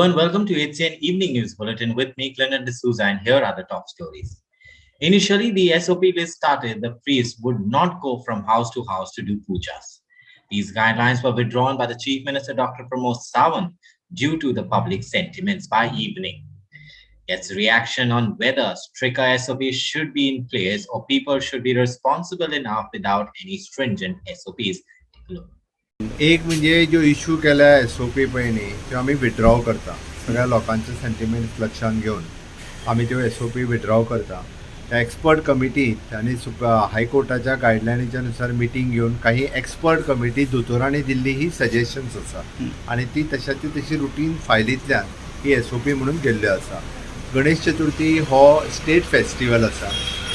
Hello and welcome to HCN Evening News Bulletin with me, Clinton D'Souza, and here are the top stories. Initially, the SOP list started the priests would not go from house to house to do pujas. These guidelines were withdrawn by the Chief Minister Dr. Pramod Sawant due to the public sentiments by evening. Gets reaction on whether stricter SOPs should be in place or people should be responsible enough without any stringent SOPs. Take a look. एक म्हणजे जो issue केला SOP पयलीं त्यो आमी withdraw करता. सगळ्या लोकांचे सेंटिमेंट्स लक्षात घेवन आमी त्यो SOP विथड्रॉ करता. त्या एक्सपर्ट कमिटीत आनी हायकोर्टाच्या गायडलायनीच्या नुसार मिटींग घेवन काही एक्सपर्ट कमिटी दोतोरांनी दिल्ली ही सजेशन्स आसा आनी ती तशाची तशी रुटीन फायलींतल्यान ही SOP म्हणून गेल्ल्यो आसा. गणेश चतुर्थी हो स्टेट फेस्टिवल आसा.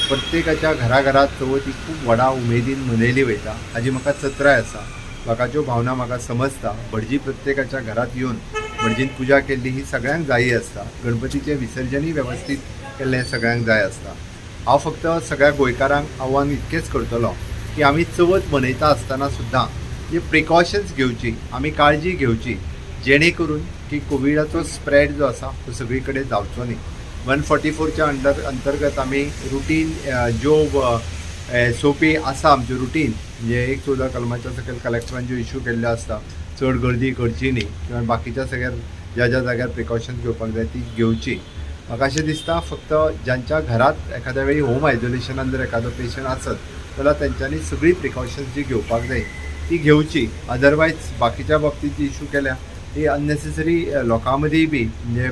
प्रत्येकाच्या घराघरात चवथ ही खूब व्हडा उमेदीन मनयली वयता. हाजी म्हाका चत्राय आसा. लोकांच्यो भावना म्हाका समजता. भटजी प्रत्येकाच्या घरात येवन भटजीन पुजा केल्ली ही सगळ्यांक जायी आसता. गणपतीचें विसर्जनय वेवस्थीत केल्लें सगळ्यांक जाय आसता. हांव फक्त सगळ्या गोंयकारांक आव्हान इतकेंच करतलो की आमी चवथ मनयता आसतना सुद्दां जे प्रिकॉशन्स घेवची, आमी काळजी घेवची, जेणे करून की कोविडाचो स्प्रेड जो आसा तो सगळी कडेन जावचो न्ही. 144च्या अंतर्गत आमी रुटीन ज्यो SOP आसा आमच्यो रुटीन म्हणजे 114 कलमाच्या सकयल कलेक्टरान ज्यो इश्यू केल्ल्यो आसता, चड गर्दी करची न्ही किंवा बाकीच्या सगळ्या ज्या ज्या जाग्यार प्रिकॉशन्स घेवपाक जाय ती घेवची. म्हाका अशें दिसता फक्त ज्यांच्या घरात एखाद्या वेळी होम आयसोलेशनान जर एखादो पेशंट आसत जाल्यार तेंच्यांनी सगळी प्रिकॉशन्स जी घेवपाक जाय ती घेवची. अदरवायज बाकीच्या बाबतीत जी इश्यू केल्या ती अननेसेसरी लोकां मदीं बी म्हणजे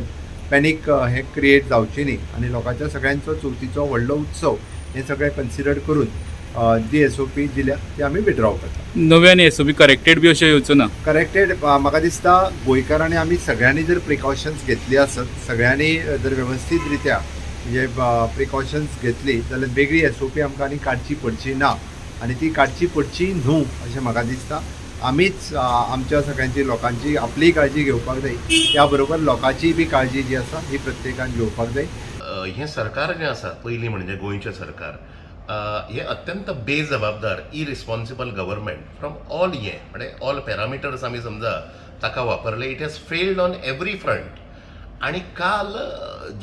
पॅनीक हे क्रिएट जावची न्ही आनी लोकांच्या सगळ्यांचो चवथीचो व्हडलो उत्सव हे सगळें कन्सिडर करून जी SOP दिल्या ती आमी विथड्रॉ करता. नव्यान SOP करेक्टेड बी अशें येवचो ना. करेक्टेड म्हाका दिसता गोंयकारांनी आमी सगळ्यांनी जर प्रिकॉशन्स घेतली आसत, सगळ्यांनी जर वेवस्थीत रित्या म्हणजे प्रिकॉशन्स घेतली जाल्यार वेगळी SOP आमकां आनी काडची पडची ना आनी ती काडची पडची न्हू अशें म्हाका दिसता. आमीच आमच्या सगळ्यांची लोकांची आपली काळजी घेवपाक जाय. त्या बरोबर लोकांची बी काळजी जी आसा ही प्रत्येकान घेवपाक जाय. हे सरकार जें आसा पयलीं म्हणजे गोंयचें सरकार हे अत्यंत बेजबाबदार इरिस्पॉन्सिबल गव्हर्मेंट फ्रॉम ऑल हे म्हणजे ऑल पॅरामिटर्स आमी समजा ताका वापरले. It has failed on every front. आणि काल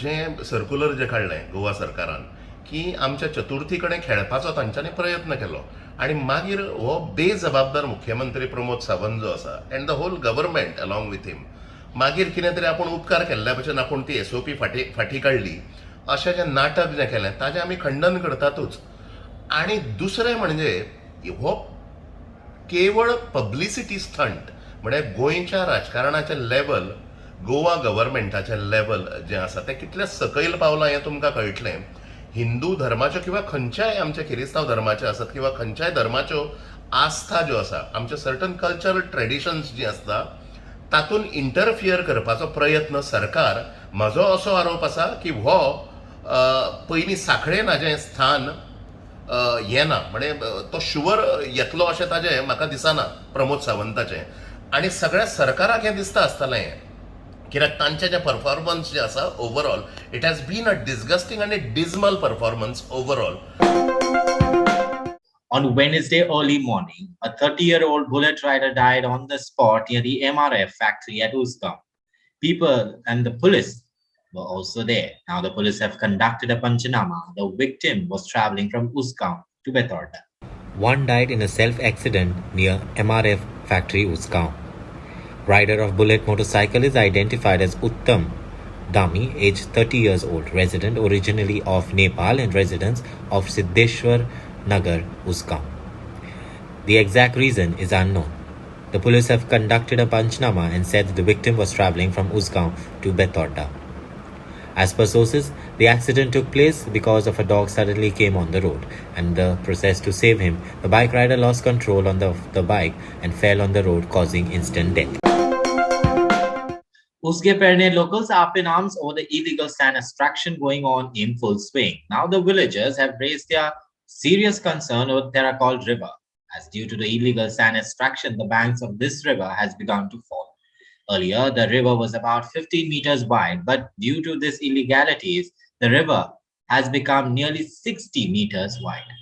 जें सर्क्युलर जें काडलें गोवा सरकारान की आमच्या चतुर्थी कडेन खेळपाचो तांच्यांनी प्रयत्न केलो आणि मागीर हो बेजबाबदार मुख्यमंत्री प्रमोद सावंत जो आसा and the whole government along with him मागीर कितें तरी आपूण उपकार केल्ल्या भशेन आपूण ती SOP फाटी काडली अशें जें नाटक जें केलें ताचें आमी खंडन करतातूच. आणि दुसरें म्हणजे हो केवळ पब्लिसिटी स्टंट म्हणजे गोंयच्या राजकारणाचें लेवल, गोवा गव्हर्मेंटाचें लेवल जें आसा तें कितलें सकयल पावलां हें तुमकां कळटलें. हिंदू धर्माच्यो किंवा खंयच्याय आमच्या क्रिस्तांव धर्माचे आसत किंवा खंयच्याय धर्माच्यो आस्था ज्यो आसा, आमचे सर्टन कल्चरल ट्रेडिशन्स जी आसता तातूंत इंटरफियर करपाचो प्रयत्न सरकार, म्हजो असो आरोप आसा की हो पयलीं सांखळेन हाजें स्थान येना म्हणजे तो शुवर येतलो अशें ताजें म्हाका दिसना प्रमोद सावंताचें. आनी सगळ्या सरकाराक हें दिसता आसतलें कित्याक तांचें जें परफॉर्मन्स जें आसा overall it has been a disgusting आनी dismal performance overall. On Wednesday early morning, a 30-year-old bullet rider died on the spot near the MRF factory at Uskaum. People and the police were also there. Now the police have conducted a Panchanama. The victim was traveling from Uskaum to Bettorda. One died in a self-accident near MRF factory Uskaum. Rider of bullet motorcycle is identified as Uttam Dami, aged 30 years old, resident originally of Nepal and residents of Siddheshwar Nagar, Uskaum. The exact reason is unknown. The police have conducted a Panchanama and said that the victim was traveling from Uskaum to Bettorda. As per sources, the accident took place because of a dog suddenly came on the road. And the process to save him, the bike rider lost control on the bike and fell on the road, causing instant death. Uske Perne locals are up in arms over the illegal sand extraction going on in full swing. Now the villagers have raised their serious concern over Terracol River, as due to the illegal sand extraction, the banks of this river has begun to fall. Earlier, the river was about 15 meters wide, but due to these illegalities, the river has become nearly 60 meters wide.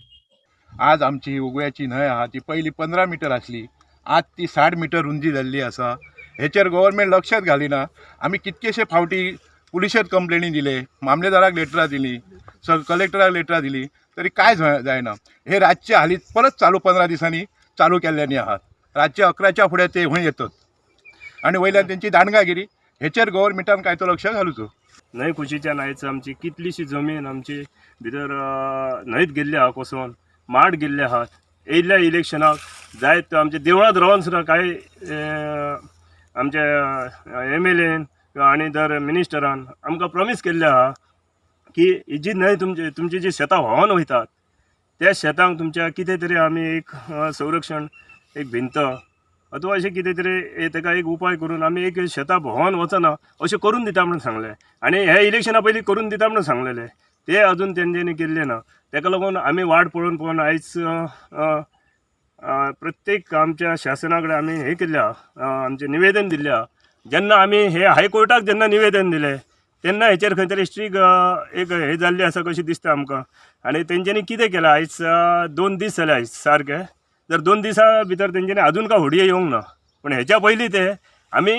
आज आमची ही उगव्याची न्हंय आहा ती पयली 15 metre आसली, आज ती 60 metre रुंदी जाल्ली आसा. हेचेर गव्हर्मेंट लक्षात घालिना. आमी कितकेशे फावटी पुलिशेत कंप्लेनी दिले, मामलेदाराक लेटरां दिली, कलेक्टराक लेटरां दिली, तरी काय जायना. हे रातचे हालींच परत चालू 15 दिसांनी चालू केल्ल्यानी आहात. रातचे 11च्या फुडें ते हूंय येतात आनी वयल्यान तेंची दांडगागिरी. हेचेर गव्हर्मेंटान काय तो लक्ष घालूचो. न्हंय कुशीच्यान आयज आमची कितलीशी जमीन आमची भितर न्हंयत गेल्ली आहा कोसोन, माड गेल्ले आहात. येयल्ल्या इलेक्शनाक जायत आमच्या देवळांत रावन सुद्दां कांय आमच्या MLAन आनी दर मिनिस्टरान आमकां प्रॉमीस केल्ले आहा की ही जी न्हंय तुमची जी शेतां व्हांवन वयतात त्या शेतांक तुमच्या कितें तरी आमी एक संरक्षण, एक भिंत अथवा अशें कितें तरी ताका एक उपाय करून आमी एक शेतां व्हांवन वचना अशें करून दिता म्हणून सांगलें. आनी हे इलेक्शना पयलीं करून दिता म्हणून सांगलेलें, ते अजून तेंच्यांनी केल्लें ना. ताका लागून आमी वाट पळोवन आयज प्रत्येक आमच्या शासना कडेन आमी हें केल्लें आहा, आमचें निवेदन दिल्लें आहा. जेन्ना आमी हे हायकोर्टाक जेन्ना निवेदन दिलें तेन्ना हेचेर खंय तरी स्ट्रीक एक हें जाल्ली आसा कशी दिसता आमकां. आनी तेंच्यांनी कितें केलां आयज 2 दीस जाले आयज सारके. जर 2 दिसां भितर तेंच्यांनी अजून काय होडये येवंक ना. पूण हेच्या पयलीं ते आमी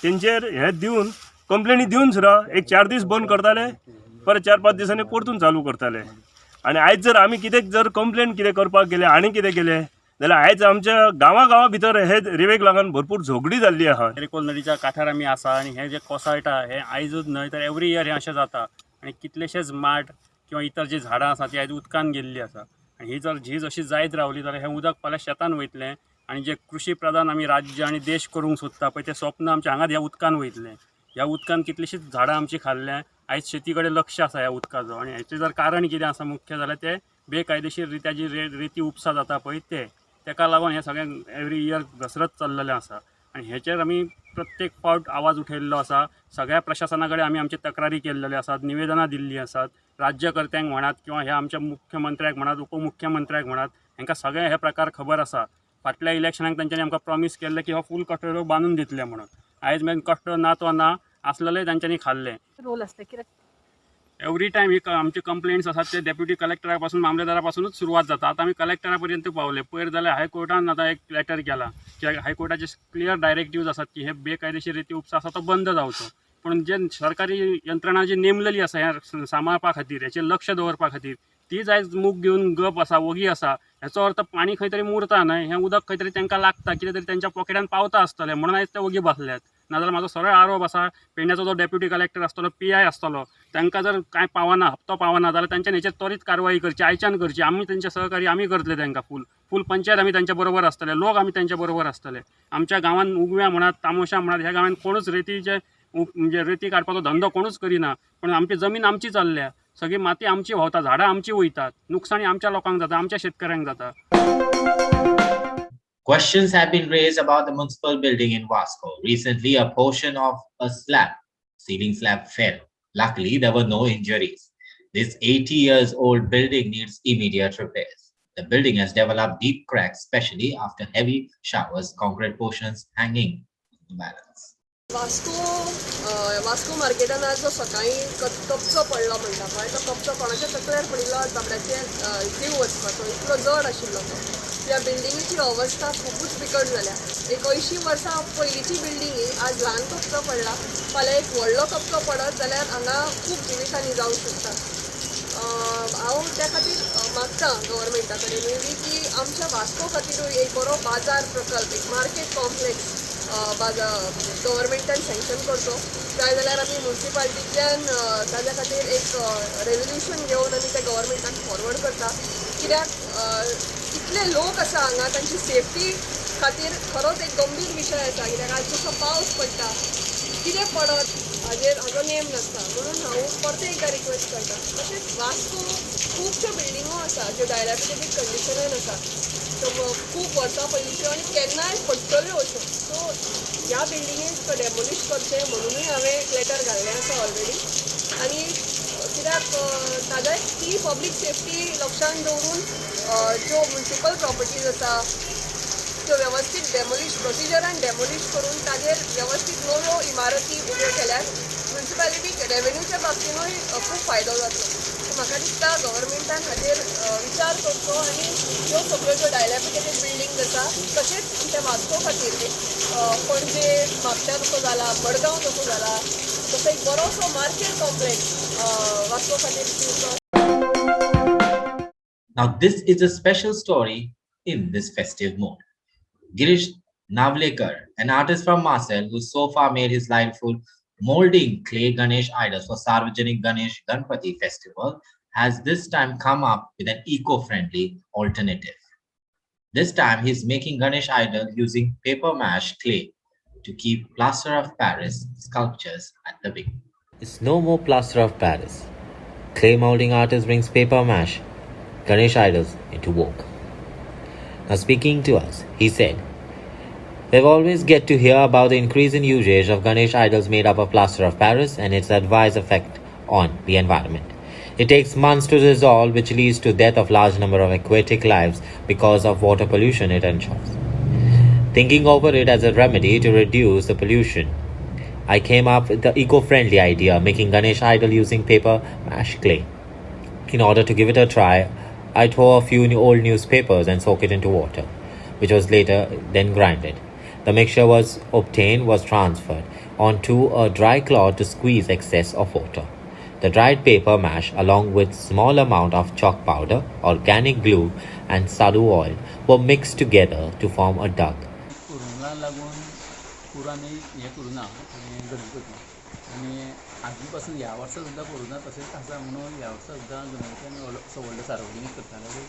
तेंचेर हे दिवन कंप्लेनी दिवन सुद्दां एक 4 दीस बंद करताले, परत 4-5 दिसांनी परतून चालू करताले. आनी आयज जर आमी कितें जर कंप्लेन कितें करपाक गेले आनी कितें केलें जाल्यार आयज आमच्या गांवा भितर हे रिवेक लागून भरपूर झगडी जाल्ली आहा. एरकोल नदीच्या काठार आमी आसा आनी हे जे कोसळटा हे आयजूच न्हय तर एवरी इयर हे अशें जाता. आनी कितलेशेच माड किंवा इतर जी झाडां आसा ती आयज उदकान गेल्ली आसा. आनी ही जर झीज अशी जायत रावली जाल्यार हें उदक फाल्यां शेतान वयतलें आनी जे कृशी प्रधान आमी राज्य आनी देश करूंक सोदता पळय तें स्वप्न आमच्या हांगाच ह्या उदकान वयतलें. ह्या उदकान कितलीशींच झाडां आमची खाल्ल्या. आयज शेती कडेन लक्ष आसा ह्या उदकाचो आनी हेचें जर कारण कितें आसा मुख्य जाल्यार ते बेकायदेशीर रित्या जी रेती उपसा जाता पळय तेका लागून हें सगळें एवरी इयर घसरत चल्लेलें आसा. आनी हेचेर आमी प्रत्येक फावट आवाज उठयल्लो आसा. सगळ्या प्रशासना कडेन आमी आमचे तक्रारी केल्लेले आसात, निवेदनां दिल्लीं आसात. राज्यकर्त्यांक म्हणात किंवा ह्या आमच्या मुख्यमंत्र्याक म्हणात, उपमुख्यमंत्र्याक म्हणात, हांकां सगळे हे प्रकार खबर आसा. फाटल्या इलेक्शनाक तांच्यांनी आमकां प्रॉमीस केल्लें की हो फूल कट्टो बांदून दितले म्हणून. आयज मेरेन कट्टो ना तो ना आसलेले तांच्यांनी खाल्ले. रोल आसता कित्याक एवरी टायम ही आमचे कंप्लेंट्स आसात ते डेप्युटी कलेक्टरा पासून मामलेदारा पासूनच सुरवात जाता. आतां आमी कलेक्टरा पर्यंत पावले. पयर जाल्यार हायकोर्टान आतां एक लेटर केला की हायकोर्टाचे क्लियर डायरेक्टिव्ज आसात की हे बेकायदेशीर रिती उपसा आसा तो बंद जावचो. पूण जे सरकारी यंत्रणा जी नेमलेली आसा ह्या सांबाळपा खातीर, हेचेर लक्ष दवरपा खातीर, तीच आयज मूग घेवन गप आसा, वगी आसा. हेचो अर्थ पाणी खंय तरी मुरता न्हय, हें उदक खंय तरी तांकां लागता, कितें तरी तेंच्या पॉकेटान पावता आसतलें म्हणून आयज ते वगी बसल्यात. नाजाल्यार म्हाजो सरळ आरोप आसा पेडण्याचो जो डेप्युटी कलेक्टर आसतलो, PI आसतलो, तांकां जर कांय पावना, हप्तो पावना जाल्यार तांच्यानी हेचेर त्वरीत कारवाई करची, आयच्यान करची. आमी तेंचे सहकारी आमी करतले तांकां फूल पंचायत आमी तांच्या बरोबर आसतले, लोक आमी तांच्या बरोबर आसतले. आमच्या गांवांत उगव्या म्हणात, तामोशा म्हणात, ह्या गांवांत कोणूच रेतीचे म्हणजे रेती काडपाचो धंदो कोणूच करिना. पण आमची जमीन आमची चल्ल्या, सगळी माती आमची व्हांवता, झाडां आमची वयतात, नुकसाणी आमच्या लोकांक जाता, आमच्या शेतकऱ्यांक जाता. Questions have been raised about the municipal building in Vasco. Recently, a portion of a ceiling slab fell. Luckily, there were no injuries. This 80 years old building needs immediate repairs. The building has developed deep cracks, especially after heavy showers, concrete portions hanging in the balance. Vasco मार्केटान आज जो सकाळी कपचो पडलो म्हणटा पळय, तो कपचो कोणाच्या तकल्यार पडिल्लो बाबड्याचे जीव वचपाचो, इतलो जड आशिल्लो तो. त्या बिल्डिंगेची अवस्था खूबच बिकट जाल्या. एक 80 वर्सां पयलींची बिल्डिंग ही आज ल्हान कपचो पडला, फाल्यां एक व्हडलो कपचो पडत जाल्यार हांगा खूब जिवितांनी जावंक शकता. हांव त्या खातीर मागतां गव्हर्मेंटा कडेन की आमच्या वास्को खातीरूय एक बरो बाजार प्रकल्प, एक मार्केट कॉम्प्लेक्स गव्हर्मेंटान सँक्शन करचो. जाय जाल्यार आमी म्युन्सिपाल्टींतल्यान ताज्या खातीर एक रेजोल्युशन घेवन आमी तें गव्हर्मेंटाक फॉरवर्ड करता. कित्याक इतले लोक आसा हांगा, तांची सेफ्टी खातीर खरोच एक गंभीर विशय आसा. कित्याक आज जसो पावस पडटा, कितें पडत हाजो नेम नासता. म्हणून हांव परते एकदा रिक्वेस्ट करता. तशेंच वास्को खुबश्यो बिल्डिंगो आसा ज्यो डायलॅपिडेटेड कंडिशनान आसा, खूब वर्सां पयलींच्यो आनी केन्नाय पडटल्यो अश्यो. सो ह्या बिल्डिंगेक डेमोलिश करचें म्हणूनय हांवें एक लेटर घाल्लें आसा ऑलरेडी. आनी कित्याक ताज्या ती पब्लीक सेफ्टी लक्षांत दवरून ज्यो म्युन्सिपल प्रॉपर्टीज आसा त्यो वेवस्थीत डेमोलिश प्रोसिजरान डेमोलिश करून ताजेर वेवस्थीत नव्यो इमारती उब्यो केल्यार म्युन्सिपालिटीक रेवेन्यूच्या बाबतीनूय खूब फायदो जातलो. म्हाका दिसता गव्हर्मेंटान खातीर विचार करचो आनी ह्यो सगळ्यो ज्यो डायलॅपिडेटेड बिल्डींग आसा तशेंच आमच्या वास्को खातीर एक पणजे म्हापश्यां जसो जाला मडगांव जसो जाला तसो एक बरोसो मार्केट कॉम्प्लेक्स वास्को खातीर दिवचो. Now, this is a special story in this festive mood. Girish Navlekar, an artist from Marcel who so far made his livelihood molding clay Ganesh idols for Sarvajanik Ganesh Ganpati festival, has this time come up with an eco-friendly alternative. This time, he's making Ganesh idol using paper mache clay to keep plaster of Paris sculptures at the beginning. It's no more plaster of Paris. Clay molding artist brings paper mache Ganesh idols into vogue. Now speaking to us, he said, "We've always get to hear about the increase in usage of Ganesh idols made up of plaster of Paris and its adverse effect on the environment. It takes months to dissolve, which leads to death of large number of aquatic lives because of water pollution it ensures. Thinking over it as a remedy to reduce the pollution, I came up with the eco-friendly idea of making Ganesh idol using paper mache clay. In order to give it a try, I tore a few old newspapers and soaked it into water, which was later then grinded. The mixture was obtained was transferred onto a dry cloth to squeeze excess of water. The dried paper mache, along with small amount of chalk powder, organic glue, and sadu oil, were mixed together to form a duck. Corona लागून पुराने हे करूना गणपती आणि आधीपासून ह्या वर्सा सुद्दां corona तशेंच आसा म्हणून ह्या वर्सा सुद्दां गणपती आमी असो व्हडलो सार्वजनीक करताले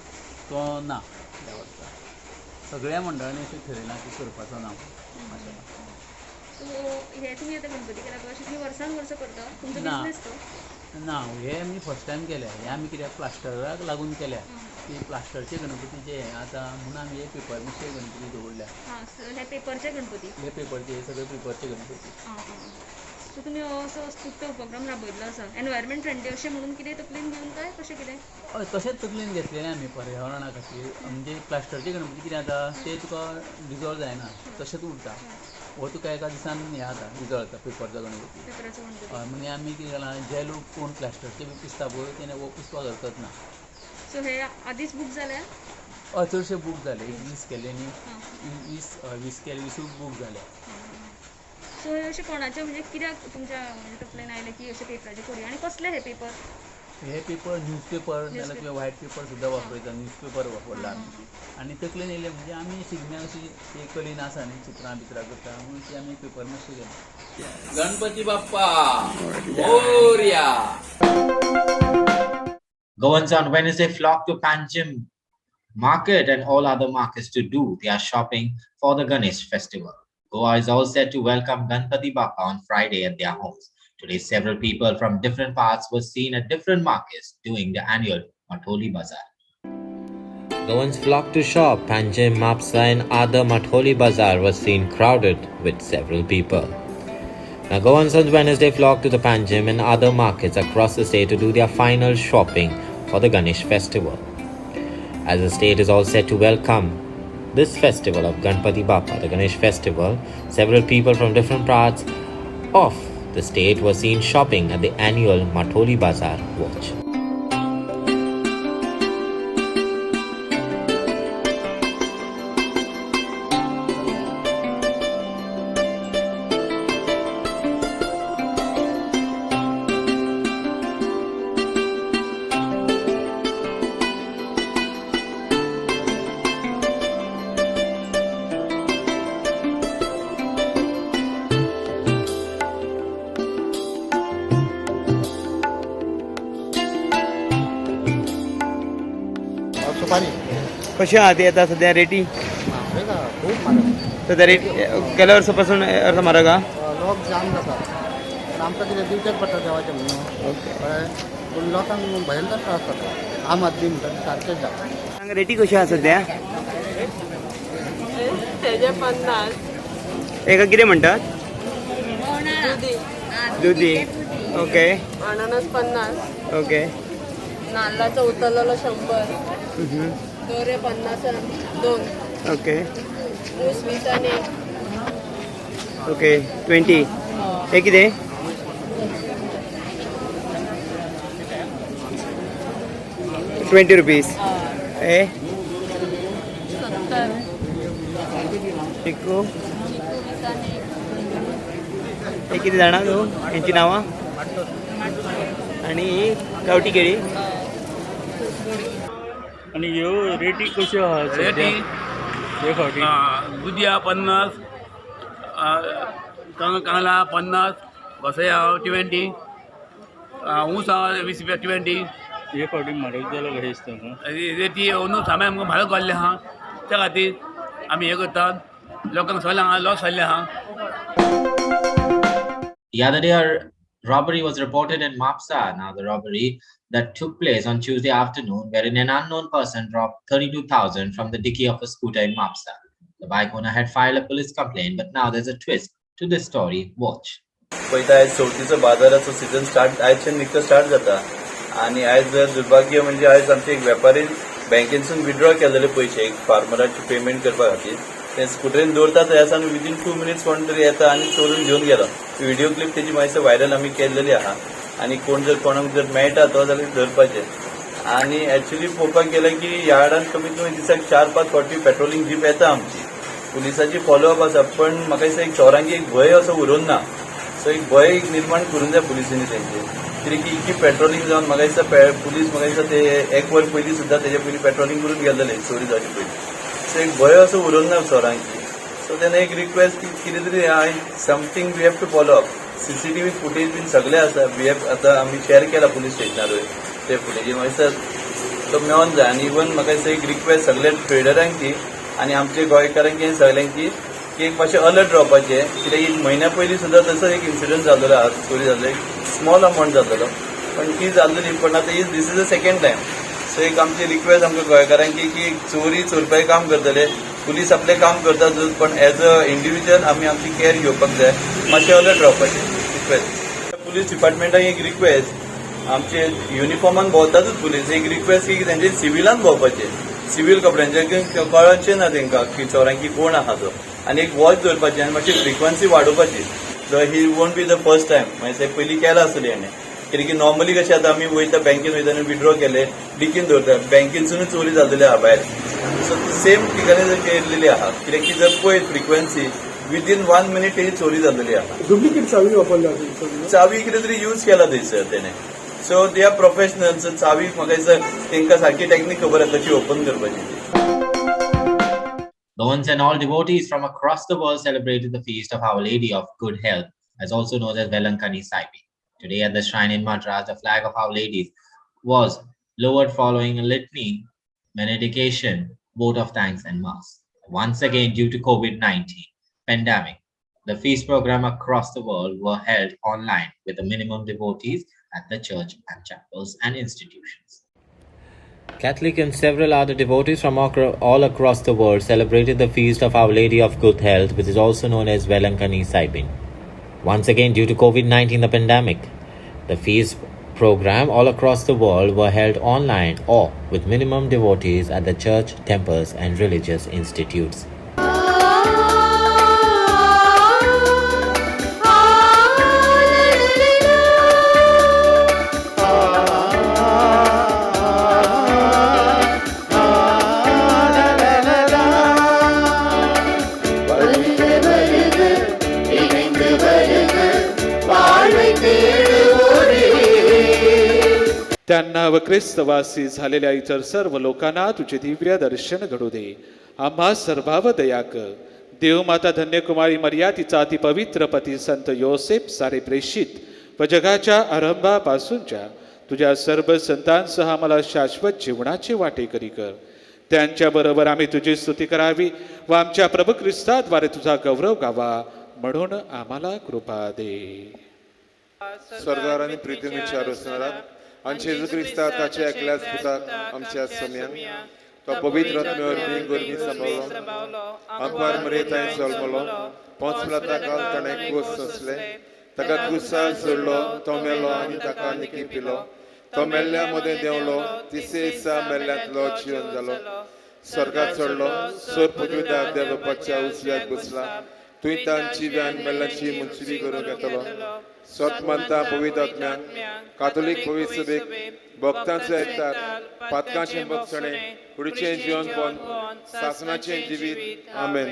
तो ना ह्या वर्सा सगळ्या मंडळांनी अशें ठरयलां की करपाचो ना माशें. सो हे तुम्ही आता गणपती केला अशें तुम्ही वर्सान वर्स करता तुमचो बिझनेस तो ना हे आमी फर्स्ट टायम केल्या हे आमी कित्याक प्लास्टराक लागून केल्या की प्लास्टरचे गणपतीचे आतां म्हणून आमी हे पेपर मिक्सचे गणपती दवरल्या. हे पेपरचे गणपती हे पेपरचे सगळे पेपरचे गणपती. सो तुमी असो उत्सुकता उपक्रम राबयल्लो आसा एनवायरमेंट फ्रेंडली अशें म्हणून कितें तकलेन घेवन काय कशें कितें? हय तशेंच तकलेन घेतलेलें आमी पर्यावरणा खातीर म्हणजे प्लास्टरचे गणपती कितें जाता ते तुका डिजॉल्व जायना तशेंच उरता हो तुका एका दिसान हें जाता डिजॉल्व जाता पेपरचो गणपती. हय म्हणजे आमी कितें केलां जे लोक कोण प्लास्टरचे बी पुसता पळय तेणे हो पुसपाक हरकत ना. सो हे आदींच बूक जाल्या? हय चडशे बूक जाले 20 केले न्ही 20 केले 20 बूक जाले. सो हे अशें कोणाचें म्हणजे कित्याक तुमच्या तकलेन आयलें की अशें पेपराचे करूया आनी कसले हे पेपर? हे पेपर न्यूजपेपर नाजाल्यार किंवा व्हायट पेपर सुद्दां वापरता न्यूजपेपर वापरला आमी आनी तकलेन येयलें म्हणजे आमी शिगम्याक अशी एक कलीन आसा न्ही चित्रां बित्रां करता म्हणून ती आमी पेपर मातशें केलें. Ganpati Bappa Morya. Goans on Wednesday flocked to Panjim market and all other markets to do their shopping for the Ganesh festival. Goa is all set to welcome Ganpati Bappa on Friday at their homes. Today, several people from different parts were seen at different markets doing the annual Matholi Bazaar. Goans flocked to shop. Panjim, Mapsa and other Matholi Bazaar was seen crowded with several people. Now, Goans on Wednesday flocked to the Panjim and other markets across the state to do their final shopping for the Ganesh festival. As the state is all set to welcome this festival of Ganpati Bappa, the Ganesh festival, several people from different parts of the state were seen shopping at the annual Matholi Bazaar watch. कशी आहात ते आता सध्या रेटी सध्या rate गेल्या वर्सापासून अर्थ म्हारग हा लोक जाम जाता आमकां कितें दिवचेच पडटा देवाचें म्हणून पूण लोकांक भयंकर त्रास जाता आम आदमी म्हणटा सारकेंच जाता. रेटी कशी आहा सध्या? तेजे 50 एका कितें म्हणटात? दुदी. ओके. अननस 50. ओके. नाल्लाचो उतरलेलो 100. दोरे 50 2. ओके. ऊस 20 आणि 1. ओके 20. हे कितें? 20 रुपीज ए चिकू हे किती जाणा तू यांची नावां आणि गावठी केळी आणि ह्यो रेटी कश्यो आहा रेटी हे फावटी दुदया 50 कांगला 50 घोसाया 20 ऊस 20 रुपया 20 हे फावटी म्हारग जालो कशें दिसता न्हू रेटी अंदू सामान आमकां म्हारग जाल्लें आहा त्या खातीर आमी हे करतात लोकांक सगळ्यांक लॉस जाल्लें आहा. The other day, a robbery was reported in Mapsa. Now, the robbery that took place on Tuesday afternoon, wherein an unknown person dropped 32,000 from the dicky of a scooter in Mapsa. The bike owner had filed a police complaint, but now there's a twist to this story. Watch. पळयता आयज चवथीचो बाजाराचो season start आयजच्यान निकतो start जाता आनी आयज दुर्भाग्य म्हणजे आयज आमचे एक वेपारीन बँकेनसून विड्रॉ केलेले पयशे एक फार्मराचे पेमेंट करपा खातीर ते स्कुटरीन दवरता थंय आसा आनी विदीन 2 मिनिट्स कोण तरी येता आनी चोरून घेवन गेलो. व्हिडिओ क्लिप तेजी मातशें व्हायरल आमी केल्लेली आहा आनी कोण जर कोणाक जर मेळटा तो जाल्यार धरपाचें आनी एक्चुअली पळोवपाक गेल्यार की यार्डान कमीत कमी दिसाक 4-5 फावटी पेट्रोलिंग जीप येता आमची पुलिसाची फॉलोअप आसा पण म्हाका दिसता एक चोरांक एक भंय असो उरोवन ना सो एक भंय निर्माण करूंक जाय पुलिसांनी तेंचे कित्याक की इतकी पेट्रोलिंग जावन म्हाका दिसता पुलीस म्हाका दिसता ते एक वर पयलीं सुद्दां तेजे पयलीं पेट्रोलिंग करून गेल्लेले चोरी जावचे पयलीं सो एक भंय असो उरोवन ना चोरांची सो तेन्ना एक रिक्वेस्ट की कितें तरी something we have to follow up CCTV footage been सगळे आसा वी हॅव आतां आमी शेअर केला पुलीस स्टेशनारूय ते फुटेजी म्हाका दिसता तो मेळोन जाय आनी इवन म्हाका दिसता एक रिक्वेस्ट सगळ्या ट्रेडरांक की आनी आमच्या गोंयकारांक सगळ्यांकी की एक मातशें अलर्ट रावपाचें कित्याक एक म्हयन्या पयलीं सुद्दां तसो एक इन्सिडंट जाल्लो आहा चोरी जाल्लो एक स्मॉल अमावंट जाल्लो पण ती जाल्ली पण आतां this is the second time so एक आमची रिक्वेस्ट आमकां गोंयकारांक की चोरी चोरपाचें काम करतले पुलीस आपलें काम करतात पण एज अ इंडिविज्युअल आमी आमची केअर घेवपाक जाय मातशें अलर्ट रावपाचें रिक्वेस्ट पुलीस डिपार्टमेंटाक एक रिक्वेस्ट आमचे युनिफॉर्मान भोंवतातूच पुलीस एक रिक्वेस्ट की तेंचे सिव्हिलान भोंवपाचें सिव्हिल कपड्यांचे कळचें ना तेंकां की चोरांकी कोण आहा तो आनी एक वॉच दवरपाची आनी मातशी फ्रिक्वन्सी वाडोवपाची ही won't be the first time म्हणजे पयलीं केलां आसतलें हेणें कित्याक की नॉर्मली कशें आतां आमी वयता बँकेन वयता आनी विड्रॉ केले डिकीन दवरता बँकेनसूनच चोरी जाल्लेली आहा भायर सो सेम ठिकाणी जर केल्लेली आहा कित्याक की जर पळयत फ्रिक्वन्सी विदीन 1 मिनिट तेजी चोरी जाल्लेली आहा डुप्लिकेट चावी वापरल्या चावी कितें तरी यूज केला थंयसर तेणें सो दे आर प्रोफेशनल्स चावी म्हाका दिसता तेंकां सारकी टॅक्नीक खबर आसा कशी ओपन करपाची. The once and all devotees from across the world celebrated the feast of Our Lady of Good Health, as also known as Velankani Saibi. Today at the shrine in Madras, the flag of Our Lady was lowered following a litany, benediction, vote of thanks and mass. Once again, due to COVID-19 pandemic, the feast program across the world were held online with the minimum devotees at the church and chapels and institutions. Catholic and several other devotees from all across the world celebrated the feast of Our Lady of Good Health, which is also known as Velankani Saibin. Once again, due to COVID-19, the pandemic, the feast program all across the world were held online or with minimum devotees at the church, temples, and religious institutes. त्यांना व ख्रिस्तवासी झालेल्या इतर सर्व लोकांना तुझे दिव्य दर्शन घडू दे. आम्हा सर्वांवर दया कर. देवमाता धन्यकुमारी मर्या तिचा अतिपवित्र पती संत योसेफ सारे प्रेषित व जगाच्या आरंभापासूनच्या तुझ्या सर्व संतांसह आम्हाला शाश्वत जीवनाची वाटेकरी कर. त्यांच्याबरोबर आम्ही तुझी स्तुती करावी व आमच्या प्रभू ख्रिस्ताद्वारे तुझा गौरव गावा म्हणून आम्हाला कृपा दे. स्वर्गार आणि पृथ्वीच्या रचणारात आणि जेजू ख्रिस्ता ताच्या एकल्याच पुताक आमच्या सम्यान तो पवित्र आत्म्यावरवी गर्मी सांबाळलो आंकवार मरेताय जल्मलो 5 वर्सां काल ताणें क्रूस सोंसले ताका क्रुसार सोडलो तो मेलो आनी ताका निखी पिलो तो मेल्ल्या मदें देंवलो तिसरे दिसा मेल्ल्यांतलो जिवन जालो स्वर्गात चडलो सोर पृथ्वीदार देव बापाच्या उजव्याक बसला तुवें तांची व्यान मेल्ल्यांची मुंचुरी करूंक येतलो सत मानता पवित्र आत्म्याक कातोलीक पवित्र सभेक भक्तांचो एकतात पातकाचें भक्षणे कुडीचें जीवन पोवन सासणाचें जिवीत आमेन.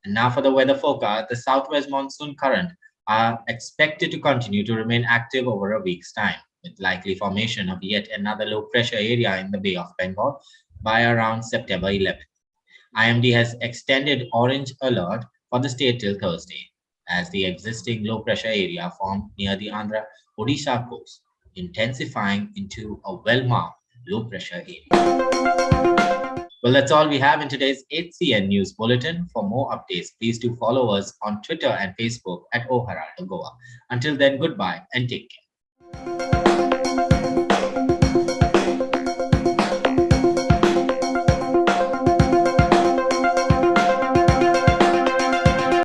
And now for the weather forecast, the southwest monsoon current are expected to continue to remain active over a week's time, with likely formation of yet another low pressure area in the Bay of Bengal by around September 11th. IMD has extended orange alert for the state till Thursday, as the existing low pressure area formed near the Andhra Odisha coast, intensifying into a well-marked low pressure area. Well, that's all we have in today's HCN News Bulletin. For more updates, please do follow us on Twitter and Facebook at O Heraldo Goa. Until then, goodbye and take care.